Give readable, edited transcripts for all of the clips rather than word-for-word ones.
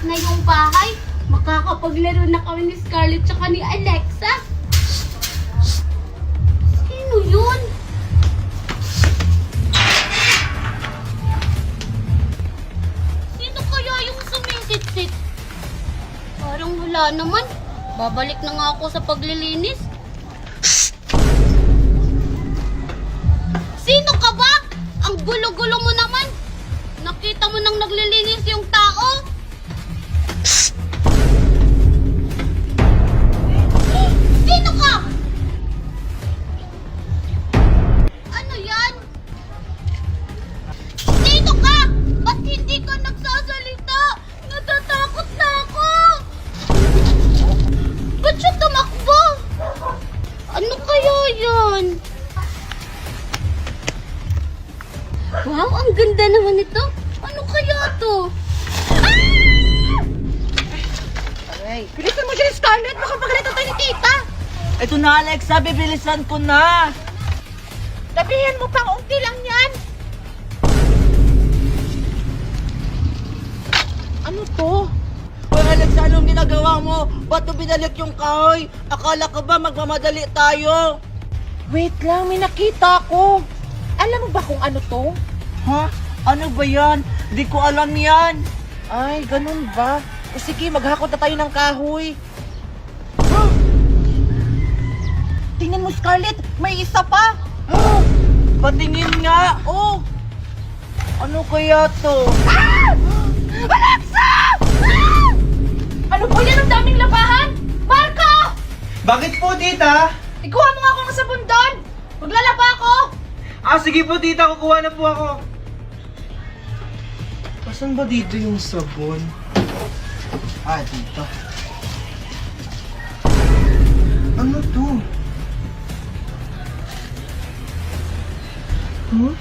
na yung bahay. Makakapaglaro na kami ni Scarlett tsaka ni Alexa. Sino yun? Sino kaya yung sumisit-sit? Parang wala naman. Babalik na nga ako sa paglilinis. Sino ka ba? Ang gulo-gulo mo naman. Nakita mo nang naglilinis yung tao? Sino ka? Ano yan? Sino ka? Ba't hindi ka nagsasalita? Natatakot na ako. Ba't siya tumakbo? Ano kaya yan? Wow, ang ganda naman ito. Ano kaya to? Aray, bilisan mo siya, Scarlett. Makapagalitan tayo ni tita. Ito na, Alexa. Bibilisan ko na. Sabihin mo pang unti lang yan. Ano to? Hoy, Alexa, anong ginagawa mo? Ba't mo binalik yung kahoy? Akala ka ba magmamadali tayo? Wait lang, may nakita ko. Alam mo ba kung ano to? Ha? Ano ba yan? Di ko alam yan. Ay, ganun ba? O sige, maghakot na tayo ng kahoy. Tingnan mo, Scarlett. May isa pa. Patingin nga. Oh. Ano kaya to? Alexa! Ano po yan? Ang daming labahan? Marco! Bakit po, tita? Ikuha mo nga ako ng sabon doon. Maglalaba ako. Sige po, tita. Kukuha na po ako. Asan ba dito yung sabon? Dito. Ano to? Huh?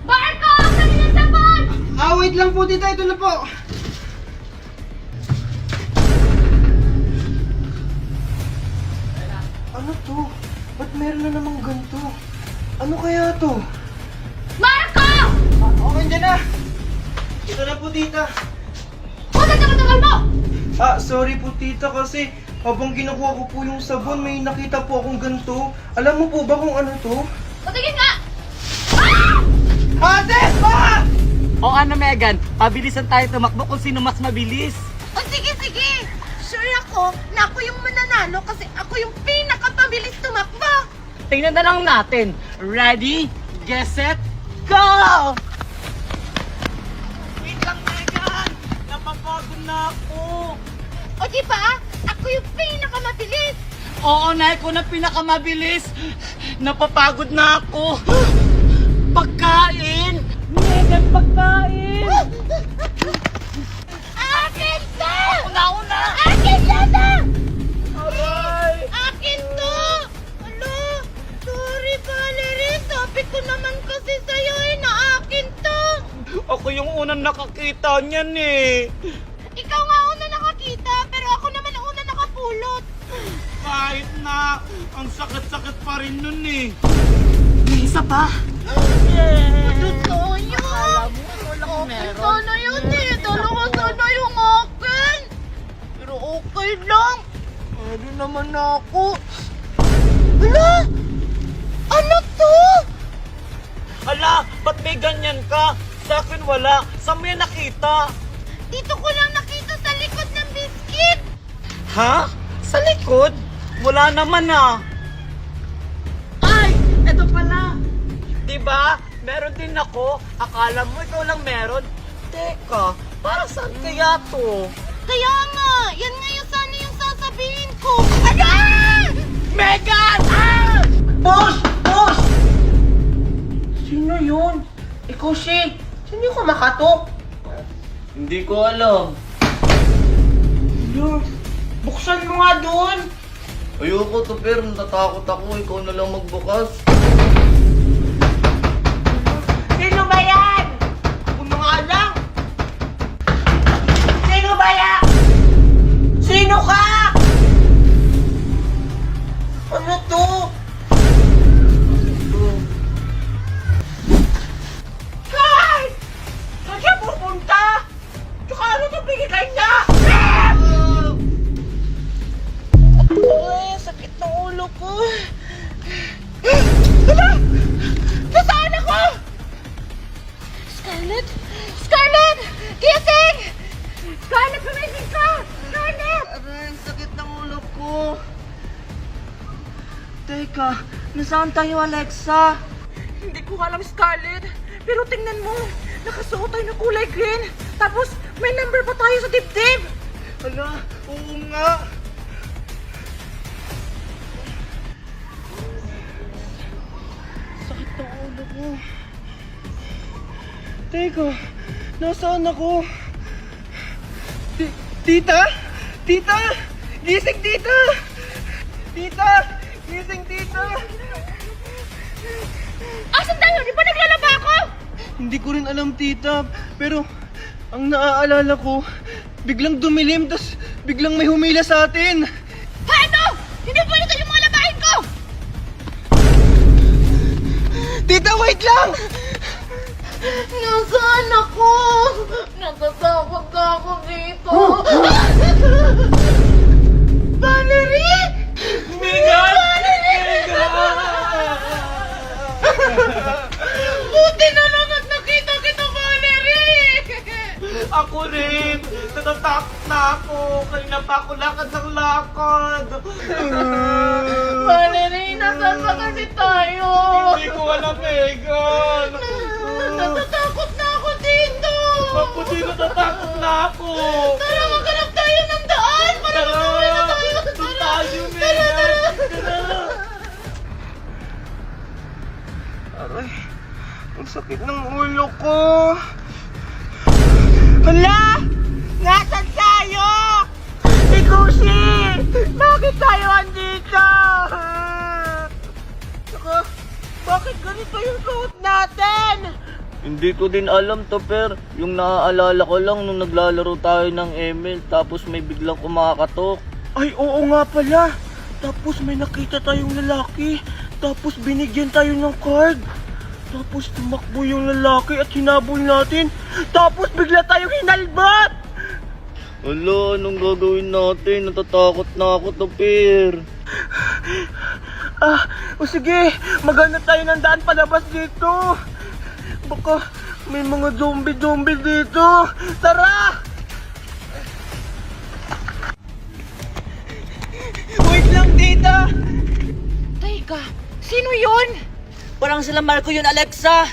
Marco! Saan yung sabon? Wait lang po, tita. Ito na po. Ano to? Ba't meron na namang ganito? Ano kaya to? Marco! Okay, dyan na. Ito na po, tita. Kung tagal mo! Sorry po, tita, kasi habang kinukuha ko po yung sabon, may nakita po akong ganito. Alam mo po ba kung ano to? Patigin nga! Ate! Pa! O ano, Megan? Pabilisan tayo tumakbo kung sino mas mabilis. O sige, sige. Sure ako na ako yung mananalo kasi ako yung pinakapabilis tumakbo. Tingnan na lang natin. Ready? Get set? Go! Wait lang, Megan! Napapagod na ako. O di ba? Ako yung pinakamabilis. Oo, na ako na pinakamabilis. Napapagod na ako. Pagkain! Megan, pagkain! Akin to! Una-una! Akin to! Aray! Akin to! Ano? Sorry, Valerie. Sabi ko naman kasi sa'yo na akin to. Ako yung unang nakakita niyan eh. Ikaw nga una nakakita, pero ako naman ang una nakapulot. Kahit na, ang sakit-sakit pa rin nun eh. May isa pa. Totoo yun. Alam mo, walang Okay meron. sana yun eh. Dalawa sana yung akin. Pero okay lang. Pwede naman ako. Hala! Ano to? Hala, ba't may ganyan ka? Sa akin wala. Saan mo yan nakita? Dito ko lang nakita sa likod ng biscuit. Ha? Sa likod? Wala naman ah. Ay! Eto pala. Diba? Meron din ako. Akala mo ikaw lang meron. Teka, para saan kaya to? Kaya nga, yan nga yung sana yung sasabihin ko. Ano? Megan! Ah! Boss! Boss! Sino yun? Ikaw si... Sino yung kumakatok? Hindi ko alam. Ano? Buksan mo nga doon! Ayoko to, pero natatakot ako. Ikaw na lang magbukas. Sino ba yan? Ako na nga lang! Sino ba yan? Sino ka? Ano to? Guys! Saan siya pupunta? Tsaka ano to bigay niya? Gising! Scarlett, gumising ka! Scarlett! Aray, ang sakit ng ulo ko. Teka, nasaan tayo, Alexa? Hindi ko alam, Scarlett. Pero tingnan mo, nakasuot tayo ng kulay green. Tapos, may number pa tayo sa dibdib. Hala, oo nga. Sakit ng ulo ko. Teka, nasaan ako? Tita? Tita? Gising, tita! Tita! Gising, tita! Asan tayo? Di ba naglalaba ako? Hindi ko rin alam, tita. Pero, ang naaalala ko, biglang dumilim, tas biglang may humila sa atin. Ano? Hindi ba ito yung mga labahin ko? Tita, wait lang! Nasaan ako? Natatakot na ako dito. Valerie! Megan! Buti na lang at nakita kita, Valerie! Ako rin! Natatakot na ako! Kanina pa ako lakad ng lakad! Valerie, nasaan ba kasi tayo? Hindi ko alam, Megan! Natatakot na ako dito! Ako din natatakot na ako! Tara, maghanap tayo ng daan! Para Tara! makauwi na tayo! Doon tayo, Megan! Tara! Aray, ang sakit ng ulo ko. Hala! Nasaan tayo? Ikusi! Bakit tayo andito? Saka, bakit ganito yung suot natin? Hindi ko din alam, Topper. Yung naaalala ko lang nung naglalaro tayo ng ML, tapos may biglang kumakatok. Ay, oo nga pala. Tapos may nakita tayong lalaki. Tapos binigyan tayo ng card. Tapos tumakbo yung lalaki at hinabol natin. Tapos bigla tayong hinalbat. Wala, anong gagawin natin? Natatakot na ako, Topper. O sige, maghanap tayo ng daan palabas dito. Baka may mga zombie dito. Tara! Wait lang, tita! Teka, sino yun? Parang sila Marco yun, Alexa!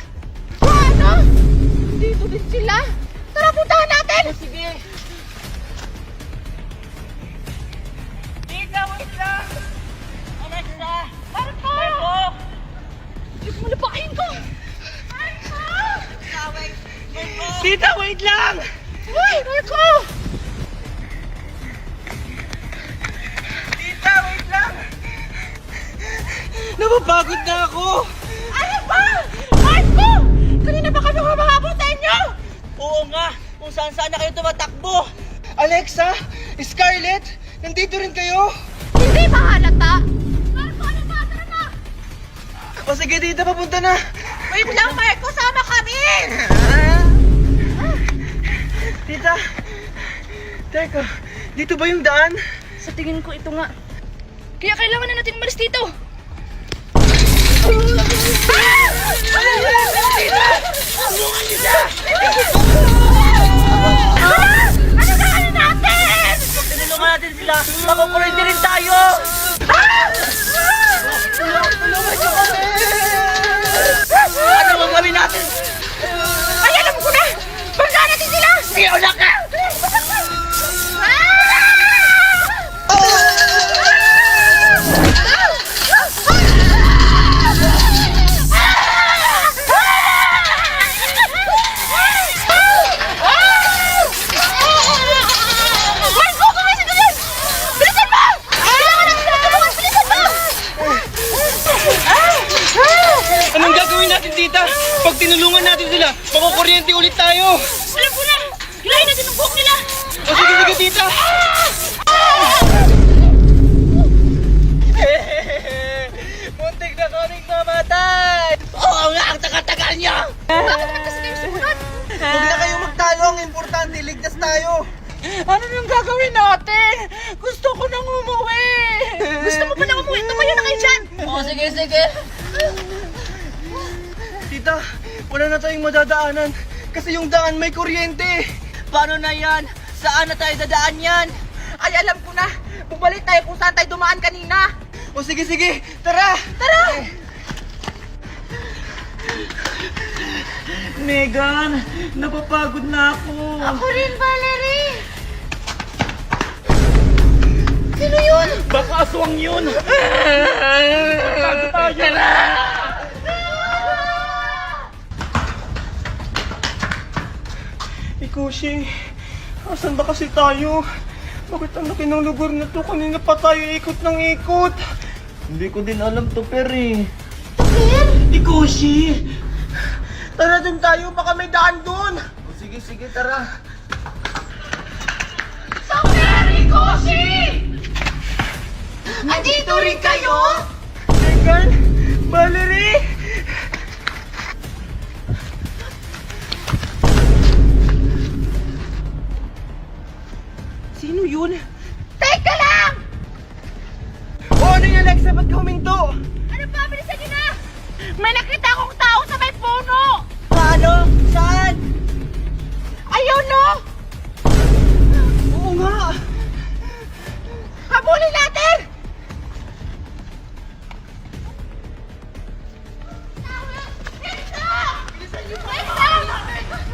Ano? Dito din sila? Tara, puntahan natin! Sige! Tita, wait lang! Alexa! Marco! Hindi ko malapakin ko! Marco! Tita, wait lang! Uy, Marco! Tita, wait lang! Napapagod na ako! Ano ba? Marco! Kanina ba kami humahabol sa inyo? Oo nga! Kung saan-saan na kayo tumatakbo! Alexa, Scarlett, nandito rin kayo? Hindi ba halata? Marco, ano ba? Tara na! O sige, tita, papunta na. Wait lang, Marco! Sama kami! Tita, teka, dito ba yung daan? Sa tingin ko ito nga. Kaya kailangan na natin umalis dito. Ano gagawin natin? Tinulungan natin sila! Makukurente rin tayo! Ano ang gawin natin? Ay, alam ko na! Banggaan natin sila! Iuna ka! Marco, gumising ka dyan! Bilisan mo! Kailangan natin sila tulungan! Bilisan mo! Anong gagawin natin, tita? Pag tinulungan natin sila, makukuryente ulit tayo. Alam ko na! Gilayin natin ang buhok nila! O sige, tita. Muntik na kaming mamatay. Oo nga! Ang tagal-tagal niyo! Bakit naman kasi kayo sumunod? Huwag na kayong magtalo. Ang importante, ligtas tayo. Ano yung gagawin natin? Gusto ko nang umuwi! Gusto mo ba nang umuwi? Tumayo na kayo dyan! Oo, sige, sige! Tita, wala na tayong madadaanan. Kasi yung daan may kuryente. Paano na yan? Saan na tayo dadaan yan? Ay, alam ko na. Bumalik tayo kung saan tayo dumaan kanina. O sige, sige. Tara! Tara! Megan, napapagod na ako. Ako rin, Valerie. Sino yun? Baka aswang yun. Ikushi, asan ba kasi tayo? Bakit ang laki ng lugar na to? Kanina pa tayo ikot ng ikot. Hindi ko din alam to, Per eh. Ikushi! Tara dun tayo, baka may daan dun! O sige, sige, tara. Andito rin kayo? Megan! Valerie! Sino yun? Teka lang! O ano yung Alexa? Ba't ka huminto? Ano ba? Bilisan niyo na! May nakita akong tao sa may puno! Paano? Saan? Ayun, no! Oo nga! Habulin natin!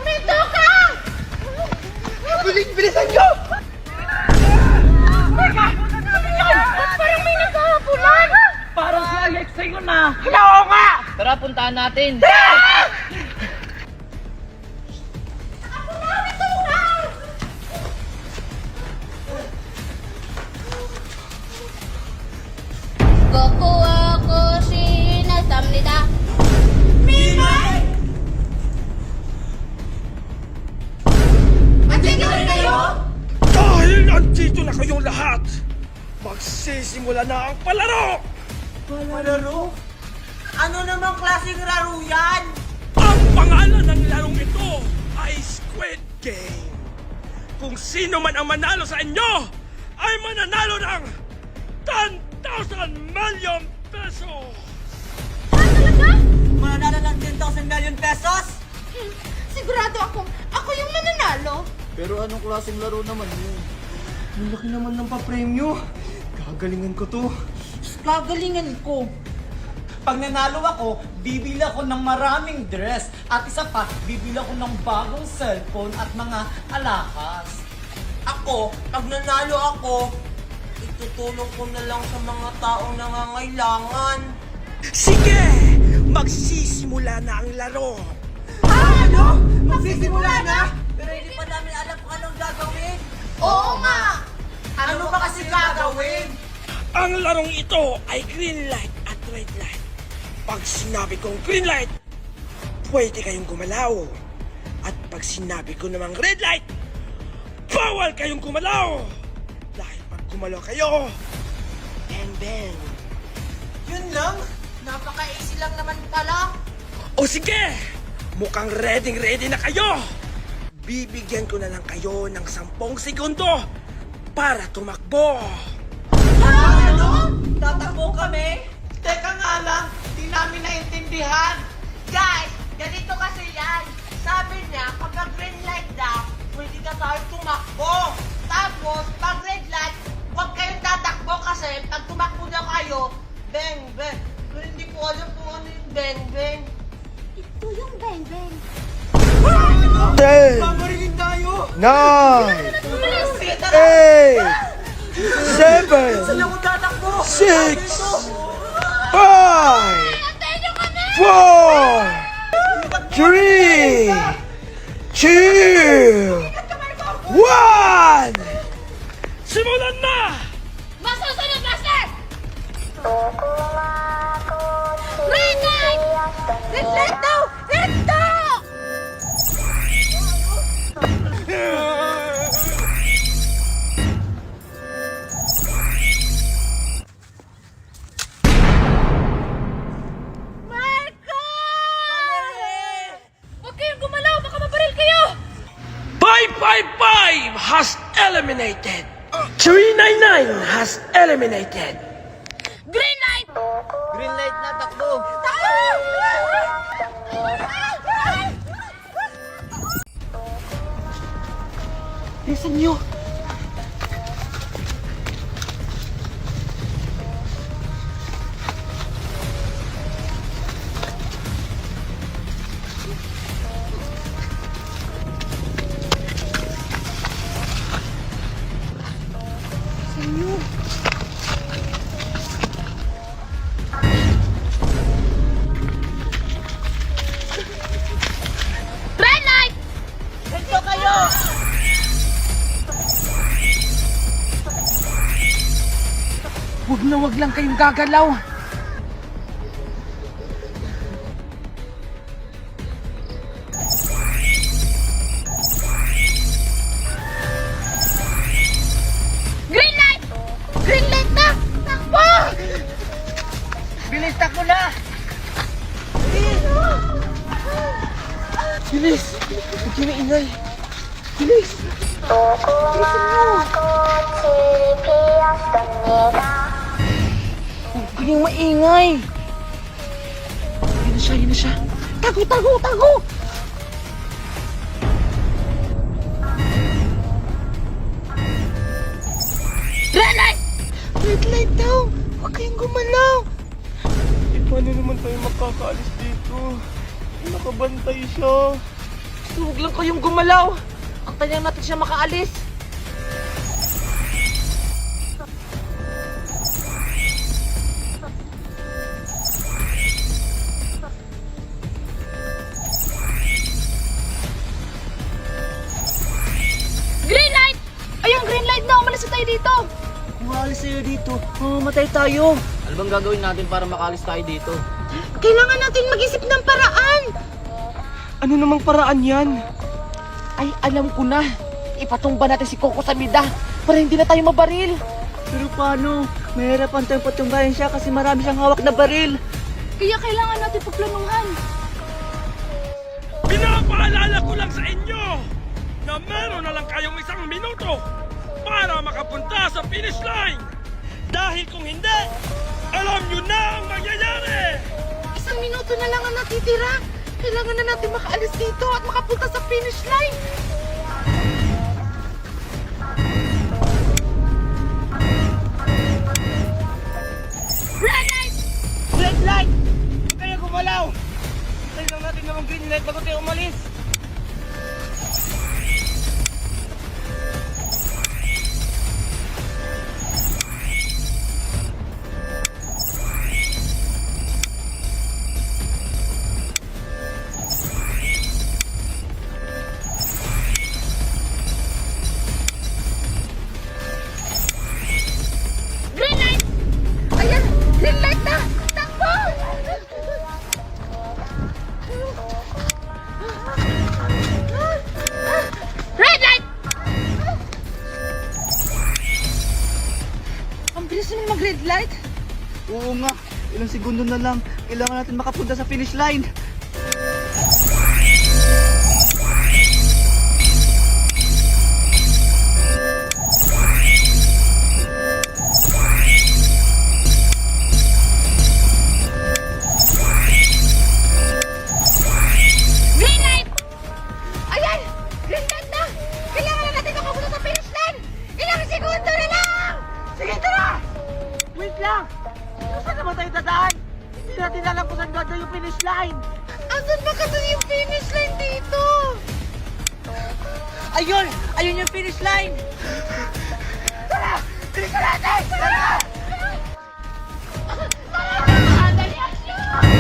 Minto ka! Bilisan nyo! Parang may naghahabulan! Parang si Alexa yun ah. Hala, oo nga! Tara, puntahan natin. Goku ako sinasamnita. Andito rin kayo? Dahil nandito na kayong lahat, magsisimula na ang palaro! Palaro? Ano namang klaseng laro yan? Ang pangalan ng larong ito ay Squid Game. Kung sino man ang manalo sa inyo, ay mananalo ng 10,000 million pesos! Mananalo ng 10,000 million pesos? Sigurado ako yung mananalo. Pero anong klaseng laro naman yun? Ang laki naman ng papremyo. Gagalingan ko to. Gagalingan ko. Pag nanalo ako, bibili ako ng maraming dress. At isa pa, bibili ako ng bagong cellphone at mga alahas. Ako, pag nanalo ako, itutulong ko na lang sa mga taong nangangailangan. Sige! Magsisimula na ang laro. Ano? Magsisimula na? Pero hindi pa namin alam kung anong gagawin. Oo nga! Ano ba kasi gagawin? Ang larong ito ay green light at red light. Pag sinabi kong green light, pwede kayong gumalaw. At pag sinabi ko namang red light, bawal kayong gumalaw. Dahil pag gumalaw kayo, bang bang. Yun lang? Napaka-easy lang naman pala. O sige, mukhang ready na kayo. Bibigyan ko na lang kayo ng 10 segundo para tumakbo. Ano? Tatakbo kami? Teka nga lang, di namin naintindihan. Guys, ganito kasi yan. Sabi niya, kapag green light daw, pwede na tayo tumakbo. Tapos, pag red light, huwag kayong tatakbo kasi pag tumakbo na kayo, bang bang. Pero hindi ko alam kung ano yung bang bang. Ito yung beng-beng. 10, Mamarigin tayo! 9, Sige, tara! 8, 7, Saan ako tatakbo? 6, 5, 4, 3, 2, 1! Simulan na! Masusunod, Master! Red light! Red light daw! Red daw! Huwag kayong gumalaw, baka mabaril kayo! 555 has eliminated. 399 has eliminated. Green light! Green light na, takbo. Bilisan nyo. Red light! Ganito kayo! Wag lang kayong gagalaw. Green light! Green light na! Takbo! Bilis, takbo na! Bilis! Huwag kayo maingay. Bilis! Huwag kayong maingay. Yun na siya. Tago! Red light! Red light daw! Huwag kayong gumalaw! Eh, paano naman tayo makakaalis dito? Nakabantay siya. Huwag lang kayong gumalaw! Antayin natin siya makaalis! Green light! Ayun, green light na! Umalis na tayo dito! Umaalis tayo dito. Mamamatay tayo. Ano bang gagawin natin para makalis tayo dito? Kailangan natin mag-isip ng paraan! Ano namang paraan yan? Ay, alam ko na. Ipatumba natin si Coco sa mida para hindi na tayo mabaril. Pero paano? Mahirapan tayong patumbahin siya kasi marami siyang hawak na baril. Kaya kailangan natin paplanuhan. Pinapaalala ko lang sa inyo na meron na lang kayong 1 minuto para makapunta sa finish line. Dahil kung hindi, alam nyo na ang mangyayari. 1 minuto na lang ang natitira. Kailangan na natin makaalis dito at makapunta sa finish line. Red light! Red light! Huwag kayo gumalaw! Tayo lang natin namang green light bago tayo umalis. Green light! Ayan! Green light na! Takbo! Red light! Ang bilis naman mag-red light. Oo nga, ilang segundo na lang. Kailangan natin makapunta sa finish line. Green light! Ayan! Green light na! Kailangan na natin makapunta sa finish line! Ilang segundo na lang! Sige, tara! Wait lang! Saan naman tayo dadaan? Hindi natin alam kung saan ganda yung finish line. Asan ba kasi yung finish line dito? Ayun! Ayun yung finish line! Tara! Bilisan natin! Tara! Dali action!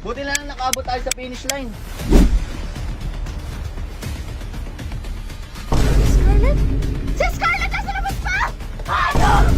Buti na lang nakaabot tayo sa finish line. Scarlett? Si Scarlett nasa labas pa! Ano?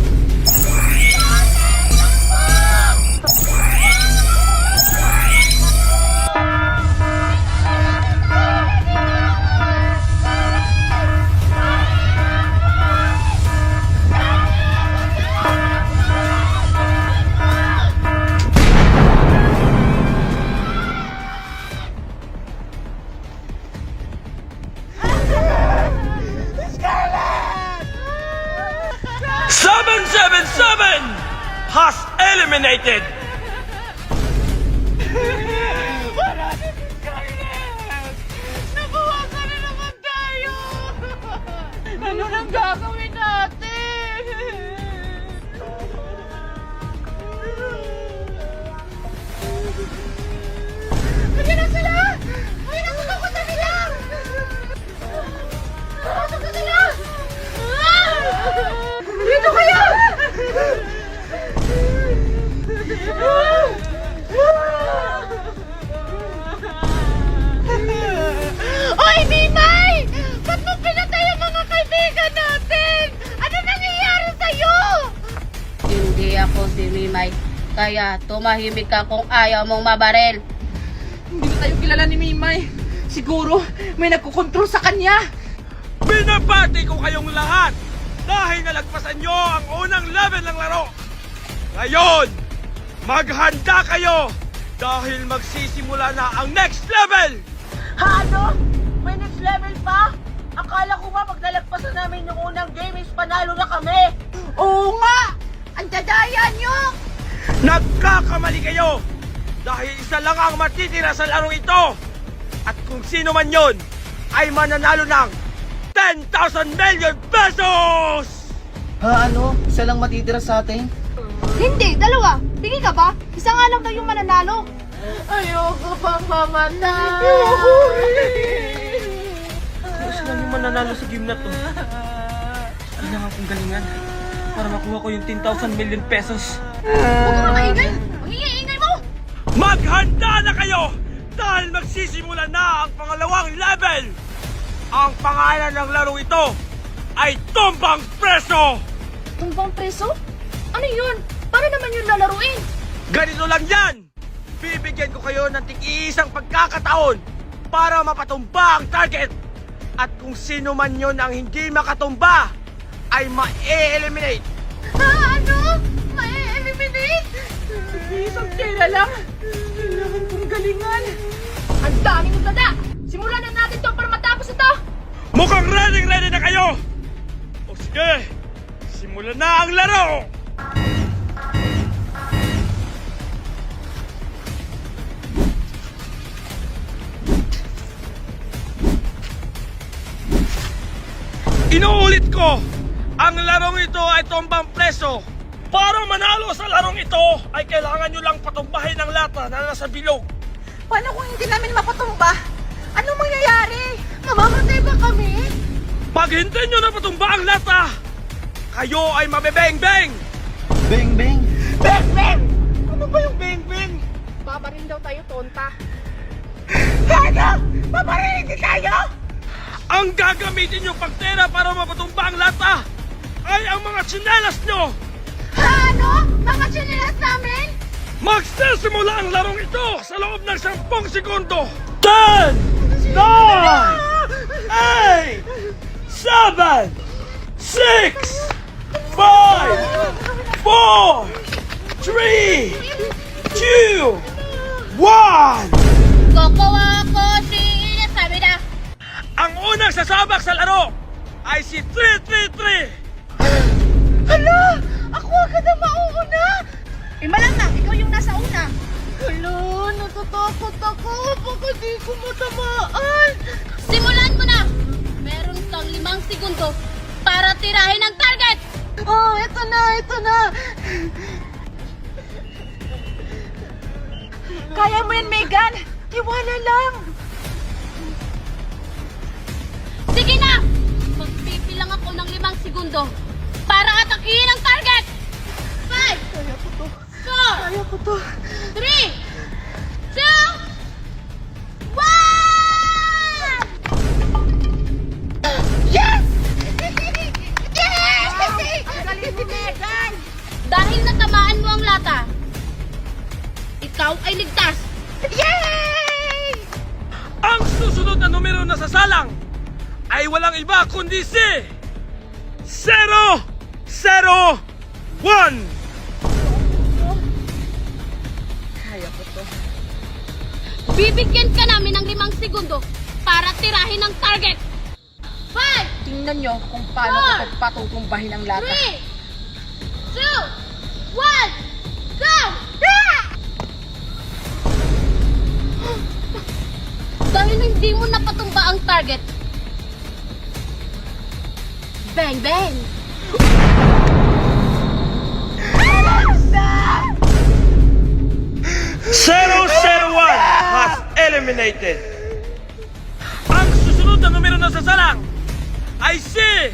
eliminated! Nabawasan na naman tayo! Ano nang gagawin natin? Nandiyan na sila! Ay, nasa kapunta nila! Pasok na sila! Dito kayo! Oy, Mimay! Ba't mo pinatay ang mga kaibigan natin? Ano nangyayari sa'yo? Hindi ako si Mimay. Kaya tumahimik ka kung ayaw mong mabaril. Hindi na tayo kilala ni Mimay. Siguro may nagkukontrol sa kanya. Binabati ko kayong lahat dahil nalagpasan nyo ang unang level ng laro. Ngayon, maghanda kayo dahil magsisimula na ang next level! Ano? May next level pa? Akala ko ba pag nalagpasan namin yung unang game is panalo na kami? Oo nga! Ang dadaya nyo! Nagkakamali kayo dahil isa lang ang matitira sa larong ito. At kung sino man yon ay mananalo ng 10,000 million pesos! Ha, ano? Isa lang matitira sa atin? Hindi, dalawa. Tingin ka ba? Isa nga lang daw yung mananalo. Ayoko pang mamatay! Mas lang yung mananalo sa game na to. Kailangan kong galingan para makuha ko yung 10,000 million pesos. Huwag ka maingay. Ang ingay mo. Maghanda na kayo dahil magsisimula na ang pangalawang level! Ang pangalan ng larong ito ay Tumbang Preso! Tumbang preso? Ano yun? Paano naman yun lalaruin? Ganito lang yan! Bibigyan ko kayo ng tig-iisang pagkakataon para mapatumba ang target. At kung sino man yun ang hindi makatumba, ay ma-eliminate. Ano? May-eliminate? Isang tira lang. Kailangan kong galingan. Ang daming utada. Simulan na natin to para matapos ito. Mukhang ready na kayo! O sige, simulan na ang laro! Inuulit ko, ang larong ito ay Tumbang Preso. Para manalo sa larong ito, ay kailangan nyo lang patumbahin ang lata na nasa bilog. Paano kung hindi namin mapatumba? Anong mangyayari? Mamamatay ba kami? Pag hindi nyo na patumba ang lata, kayo ay mabebeng-beng! Beng, beng! Beng! Ano ba yung beng-beng? Babaril daw tayo, tonta. Ano? Babarilin din tayo? Ang gagamitin nyo pagtera para mapatumba ang lata ay ang mga tsinelas nyo! Ano? Mga chinelas namin? Magsisimula ang larong ito sa loob ng 10 segundo! 10! 9! 8! 7! 6! 5! 4! 3! 2! 1! Kukuha ko si Ines, sabi na. Ang unang sasabak sa laro ay si 333! Hala! Ako agad ang mauuna! Malang na, ikaw yung nasa una. Hala! Natatakot ako! Baka di ko matamaan! Simulan mo na. Meron kang 5 segundo para tirahin ang target. Oh, ito na! Ito na! Kaya mo yan, Megan! Tiwala lang! Sige na. Magpipilang ako ng 5 segundo para atakihin ang target. 5, Kaya ko to! 4, Kaya ko to! 3, 2, 1! Yes! Yes! Ang galing ni Megan! Dahil natamaan mo ang lata, ikaw ay ligtas. Yay! Ang susunod na numero na sasalang ay walang iba kundi si 0, 0, 1! Bibigyan ka namin ng 5 segundo para tirahin ang target. 5, Tingnan nyo kung paano ko pagpatutumbahin ang lata. 3, 2, 1, go! hindi mo napatumba ang target, bang bang! 001 has eliminated. Ang susunod na numero na sasalang ay si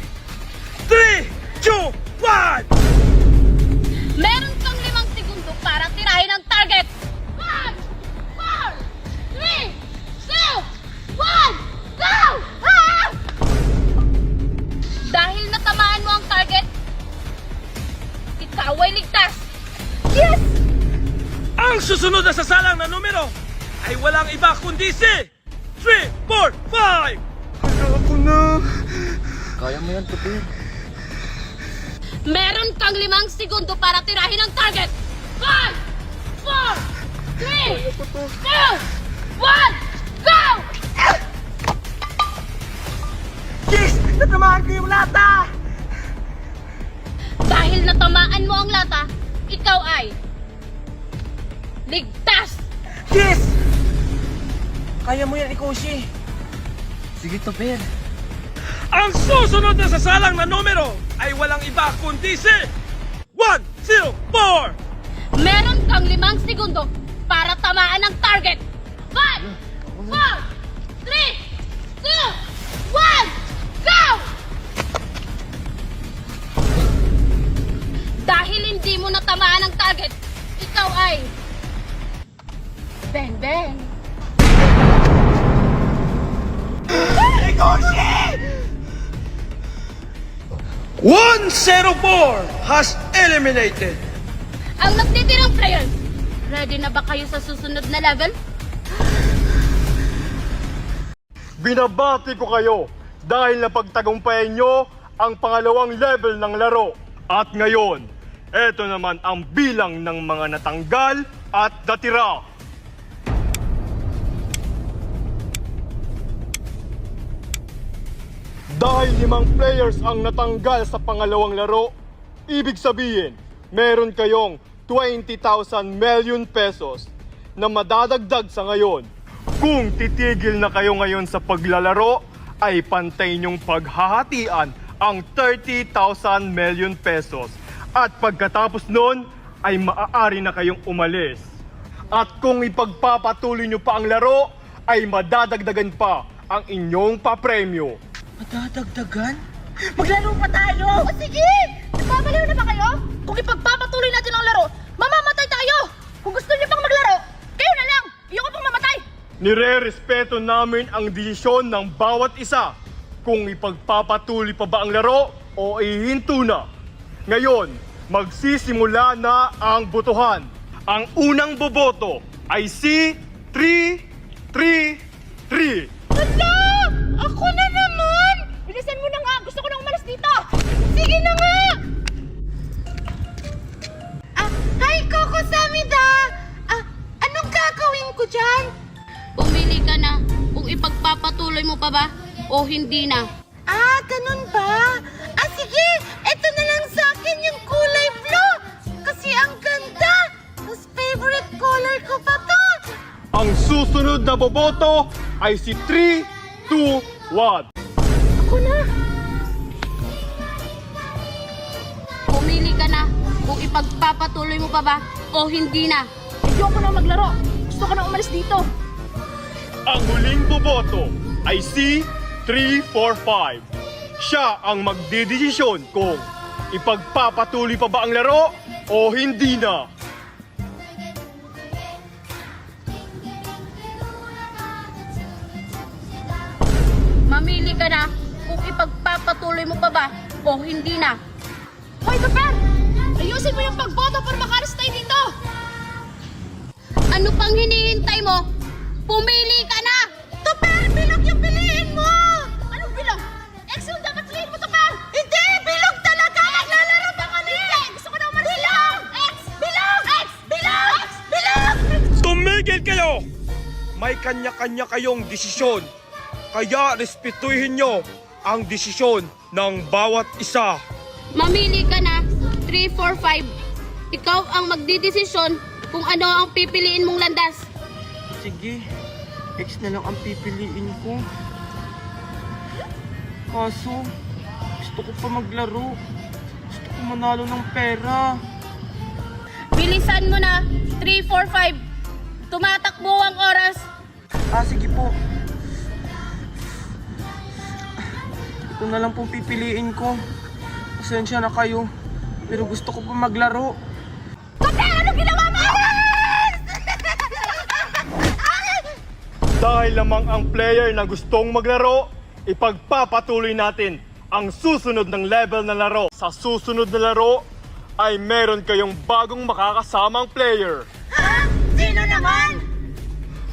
3, 2, 1! Meron kang 5 segundo para tirahin ang target. 5, 4, 3, 2, 1, go! Ah! Dahil natamaan mo ang target, ikaw ay ligtas. Yes! Ang susunod na sasalang na numero ay walang iba kundi si 3, 4, 5! Ako na. Kaya mo yan, Tupir. Meron kang 5 segundo para tirahin ang target. 5, 4, 3, 2, 1, go! Yes! Natamaan ko yung lata! Dahil natamaan mo ang lata, ikaw ay ligtas! Yes! Kaya mo yan, Ikoshi. Sige, Tupir. Ang susunod na sasalang na numero ay walang iba kundi si 1, 0, 4! Meron kang 5 segundo para tamaan ang target. 5, 4, 3, 2, 1, go! Dahil hindi mo natamaan ang target, ikaw ay bang bang! 104 has eliminated. Ang nagtitirang players, ready na ba kayo sa susunod na level? Binabati ko kayo dahil napagtagumpayan nyo ang pangalawang level ng laro. At ngayon, eto naman ang bilang ng mga natanggal at natira. Dahil 5 players ang natanggal sa pangalawang laro, ibig sabihin, meron kayong 20,000 million pesos na madadagdag sa ngayon. Kung titigil na kayo ngayon sa paglalaro, ay pantay niyong paghahatian ang 30,000 million pesos. At pagkatapos nun, ay maaari na kayong umalis. At kung ipagpapatuloy niyo pa ang laro, ay madadagdagan pa ang inyong papremyo. Madadagdagan? Maglaro pa tayo! O sige! Nagpapaliw na ba kayo? Kung ipagpapatuloy natin ang laro, mamamatay tayo! Kung gusto niyo pang maglaro, kayo na lang! Ayoko pang mamatay! Nire-respeto namin ang desisyon ng bawat isa kung ipagpapatuloy pa ba ang laro o ihinto na. Ngayon, magsisimula na ang botohan. Ang unang boboto ay si 333. Hala! Ako na naman! Bilisan mo na nga! Gusto ko na umalis dito! Sige na nga! Hi, Coco Samida! Anong gagawin ko dyan? Pumili ka na kung ipagpapatuloy mo pa ba o hindi na. Ganun ba? Sige! Ito na lang sa akin yung kulay blue! Kasi ang ganda! Mas favorite color ko pa to! Ang susunod na boboto ay si 321. Ako na! Pumili ka na kung ipagpapatuloy mo pa ba o hindi na. Ayoko na maglaro. Gusto ko na umalis dito. Ang huling boboto ay si 345. Siya ang magdidesisyon kung ipagpapatuloy pa ba ang laro o hindi na. Mamili ka na kung ipagpapatuloy mo pa ba o hindi na. Hoy, Tupper! Ayusin mo yung pagboto para makalis tayo dito! Ano pang hinihintay mo? Pumili ka na! Tupper! Bilog yung piliin mo! Anong bilog? X yung dapat piliin mo, Tupper! Hindi! Bilog talaga! Naglalaro ba kami? Hindi! Gusto ko na umalis bilog! X! Bilog! X! Bilog! X! Bilog! Tumigil kayo! May kanya-kanya kayong desisyon. Kaya respetuhin nyo ang desisyon ng bawat isa. Mamili ka na, 345. Ikaw ang magdidesisyon kung ano ang pipiliin mong landas. Sige. X na lang ang pipiliin ko. Kaso, gusto ko pa maglaro. Gusto ko manalo ng pera. Bilisan mo na. 3, 4, 5. Tumatakbo ang oras. Sige po. Ito na lang pong pipiliin ko. Pasensya na kayo. Pero gusto ko pa maglaro. Ano ginawa mo? Dahil lamang ang player na gustong maglaro, ipagpapatuloy natin ang susunod ng level na laro. Sa susunod na laro ay meron kayong bagong makakasamang player. Sino naman?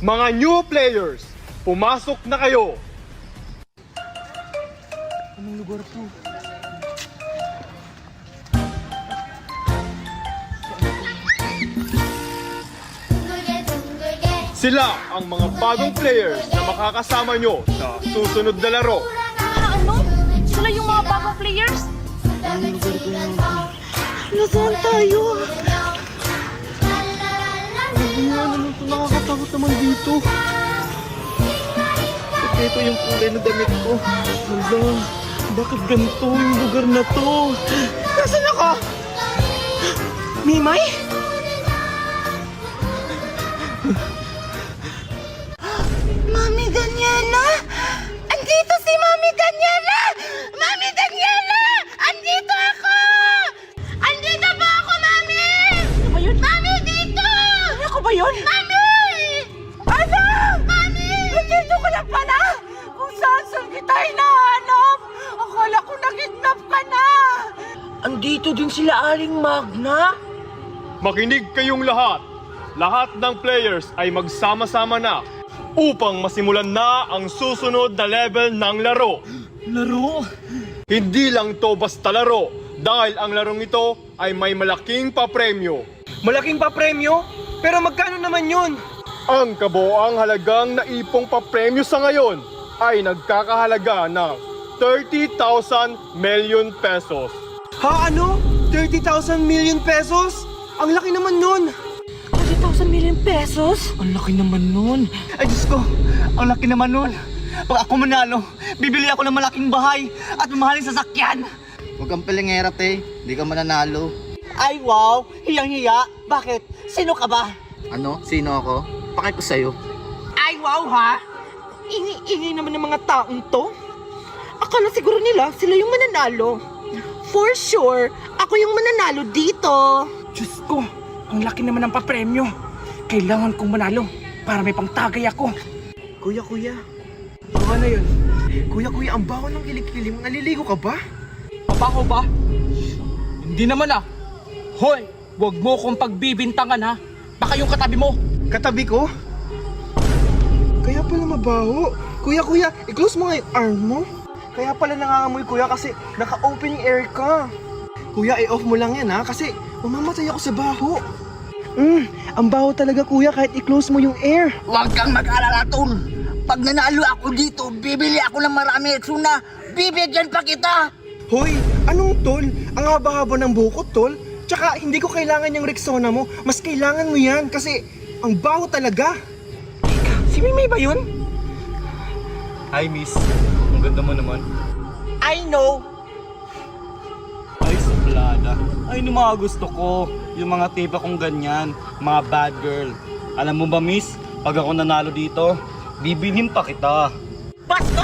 Mga new players, pumasok na kayo. Anong lugar to? Sila ang mga bagong players na makakasama nyo sa susunod na laro. Ano? Sila yung mga bagong players? Nasaan tayo? Ano ito? Nakakatakot naman dito. Ito yung kulay na damit ko. Hala, bakit ganito yung lugar na to? Nasaan ako? Mimay? Mami Daniela! Andito si Mami Daniela! Mami Daniela! Andito ako! Andito ba ako, Mami? Ano ba yun? Mami, dito! Ako ba yun? Mami! Ano? Mami! Nandito ka na pala! Kung saan kita hinahanap! Akala ko nag-kidnap ka na! Andito din sila Aling Magna? Makinig kayong lahat. Lahat ng players ay magsama-sama na upang masimulan na ang susunod na level ng laro. Laro? Hindi lang to basta laro, dahil ang larong ito ay may malaking papremyo. Malaking pa premyo? Pero magkano naman yun? Ang kabuoang halagang naipong papremyo sa ngayon ay nagkakahalaga ng 30,000 million pesos. Ha, ano? 30,000 million pesos? Ang laki naman nun! 30,000 million pesos? Ang laki naman nun! Ay, Diyos ko! Ang laki naman nun! Pag ako manalo, bibili ako ng malaking bahay at mamahaling sasakyan! Huwag kang palingera, te. Hindi ka mananalo. Ay wow, hiyang-hiya. Bakit? Sino ka ba? Ano? Sino ako? Pakay ko sa'yo. Ay wow ha? Ingi-ingi naman ng mga taong to. Akala siguro nila sila yung mananalo. For sure, ako yung mananalo dito. Diyos ko, ang laki naman ng papremyo. Kailangan kong manalo para may pangtagay ako. Kuya. Baka na yun. Kuya, ang baho ng kilikili mo. Naliligo ka ba? Pabaho ba? Hindi naman ah. Hoy, wag mo kong pagbibintangan ha. Baka yung katabi mo. Katabi ko? Kaya pala mabaho. Kuya, i-close mo nga yung arm mo. Kaya pala nangangamoy kuya kasi naka-open air ka. Kuya, i-off mo lang yan ha kasi mamamatay ako sa baho. Ang baho talaga kuya kahit i-close mo yung air. Huwag kang mag-alala, tol. Pag nanalo ako dito, bibili ako ng marami eksuna. Bibigyan pa kita. Hoy, anong tol? Ang haba-haba ng buhok ko, tol. Tsaka hindi ko kailangan yung Rexona mo. Mas kailangan mo yan kasi ang baho talaga. Teka, si Mimay ba yun? Hi, miss. Ang ganda mo naman. I know. Ay, suplada. Ay, yung mga gusto ko. Yung mga tipa kong ganyan. Mga bad girl. Alam mo ba, miss? Pag ako nanalo dito, bibilhin pa kita. Basta!